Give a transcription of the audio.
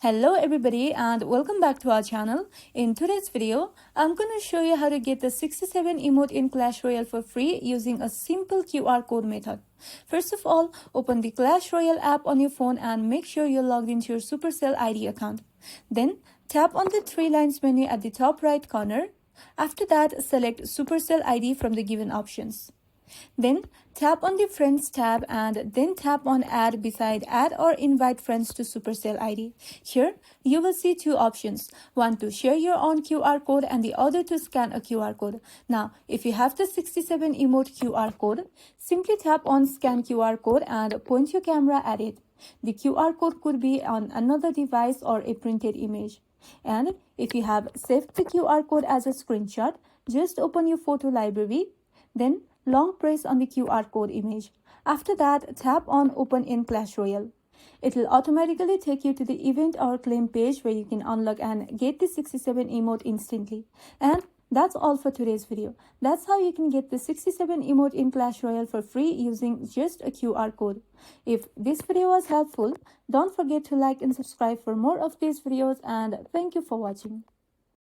Hello everybody and welcome back to our channel. In today's video, I'm going to show you how to get the 67 emote in Clash Royale for free using a simple QR code method. First of all, open the Clash Royale app on your phone and make sure you're logged into your Supercell ID account. Then tap on the three lines menu at the top right corner. After that, select Supercell ID from the given options. Then tap on the Friends tab and then tap on Add beside Add or Invite Friends to Supercell ID. Here, you will see two options, one to share your own QR code and the other to scan a QR code. Now, if you have the 67 emote QR code, simply tap on Scan QR code and point your camera at it. The QR code could be on another device or a printed image. And if you have saved the QR code as a screenshot, just open your photo library, then long press on the QR code image. After that, tap on Open in Clash Royale. It will automatically take you to the event or claim page where you can unlock and get the 67 emote instantly. And that's all for today's video. That's how you can get the 67 emote in Clash Royale for free using just a QR code. If this video was helpful, don't forget to like and subscribe for more of these videos, and thank you for watching.